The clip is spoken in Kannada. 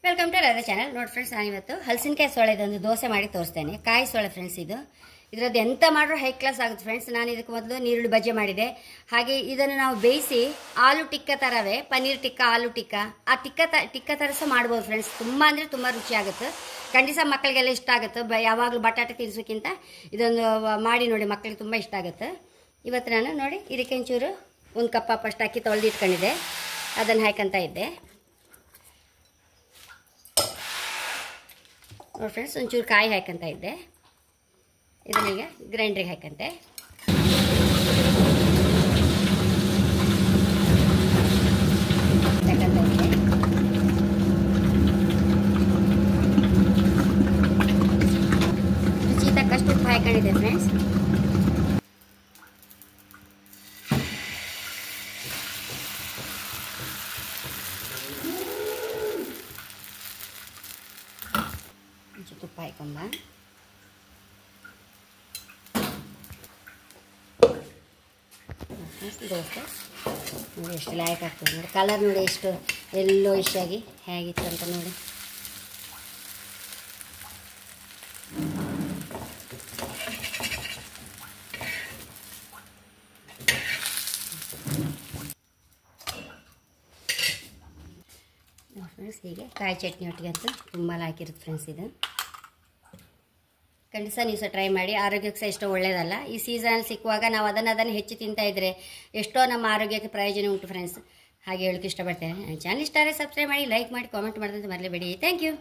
Welcome to Radha channel. ನೋಡಿ ಫ್ರೆಂಡ್ಸ್, ನಾನಿವತ್ತು ಹಲಸಿನಕಾಯಿ ಸೊಳೆದೊಂದು ದೋಸೆ ಮಾಡಿ ತೋರಿಸ್ತೇನೆ. ಕಾಯಿ ಸೊಳೆ ಫ್ರೆಂಡ್ಸ್, ಇದರದ್ದು ಎಂತ ಮಾಡ್ರೂ ಹೈ ಕ್ಲಾಸ್ ಆಗುತ್ತೆ ಫ್ರೆಂಡ್ಸ್. ನಾನು ಇದಕ್ಕೆ ಮೊದಲು ನೀರುಳ್ಳಿ ಬಜ್ಜೆ ಮಾಡಿದೆ. ಹಾಗೆ ಇದನ್ನು ನಾವು ಬೇಯಿಸಿ ಆಲೂ ಟಿಕ್ಕ ಥರವೇ ಪನ್ನೀರ್ ಟಿಕ್ಕ, ಆಲೂ ಟಿಕ್ಕ, ಆ ಟಿಕ್ಕ ಥರ ಸಹ ಮಾಡ್ಬೋದು ಫ್ರೆಂಡ್ಸ್. ತುಂಬ ಅಂದರೆ ತುಂಬ ರುಚಿ ಆಗುತ್ತೆ. ಖಂಡಿತ ಮಕ್ಕಳಿಗೆಲ್ಲ ಇಷ್ಟ ಆಗುತ್ತೆ. ಯಾವಾಗಲೂ ಬಟಾಟೆ ತಿನ್ಸೋಕ್ಕಿಂತ ಇದೊಂದು ಮಾಡಿ ನೋಡಿ, ಮಕ್ಕಳಿಗೆ ತುಂಬ ಇಷ್ಟ ಆಗುತ್ತೆ. ಇವತ್ತು ನಾನು ನೋಡಿ ಇದಕ್ಕೆ ಒಂಚೂರು 1 ಕಪ್ ಫಸ್ಟ್ ಅಕ್ಕಿ ತೊಳೆದು ಇಟ್ಕೊಂಡಿದ್ದೆ, ಅದನ್ನು ಹಾಕಂತ ಇದ್ದೆ. ನೋಡಿ ಫ್ರೆಂಡ್ಸ್, ಒಂಚೂರು ಕಾಯಿ ಹಾಕಂತ ಇದ್ದೆ. ಇದನ್ನೀಗ ಗ್ರೈಂಡ್ರಿಗೆ ಹಾಕಂತೆ. ರುಚಿ ತಕ್ಕಷ್ಟು ಉಪ್ಪು ಹಾಕೊಂಡಿದ್ದೆ ಫ್ರೆಂಡ್ಸ್. ತುಪ್ಪ ಹಾಕೊಂಬ. ದೋಸೆ ನೋಡಿ ಎಷ್ಟು ಲಾಯಕ್ ಆಗ್ತದೆ ನೋಡಿ. ಕಲರ್ ನೋಡಿ ಎಷ್ಟು ಎಲ್ಲೋ ಇಷ್ಟಾಗಿ ಹೇಗಿತ್ತು ಅಂತ ನೋಡಿ. ಫ್ರೆಂಡ್ಸ್, ಹೀಗೆ ಕಾಯಿ ಚಟ್ನಿ ಒಟ್ಟಿಗೆ ಅಂತೂ ತುಂಬ ಹಾಕಿರುತ್ತೆ ಫ್ರೆಂಡ್ಸ್. ಇದು ಖಂಡಿತ ನೀವು ಸಹ ಟ್ರೈ ಮಾಡಿ. ಆರೋಗ್ಯಕ್ಕೆ ಸಹ ಎಷ್ಟೋ ಒಳ್ಳೆಯದಲ್ಲ. ಈ ಸೀಸನಲ್ಲಿ ಸಿಕ್ಕುವಾಗ ನಾವು ಅದನ್ನು ಹೆಚ್ಚು ತಿಂತಾ ಇದ್ದರೆ ಎಷ್ಟೋ ನಮ್ಮ ಆರೋಗ್ಯಕ್ಕೆ ಪ್ರಯೋಜನ ಉಂಟು ಫ್ರೆಂಡ್ಸ್. ಹಾಗೆ ಹೇಳೋಕ್ಕೆ ಇಷ್ಟಪಡ್ತೇನೆ. ಚಾನಲ್ ಇಷ್ಟ ಆದರೆ ಸಬ್ಸ್ಕ್ರೈಬ್ ಮಾಡಿ, ಲೈಕ್ ಮಾಡಿ, ಕಾಮೆಂಟ್ ಮಾಡೋದಂತ ಮರಲೇಬೇಡಿ. Thank you.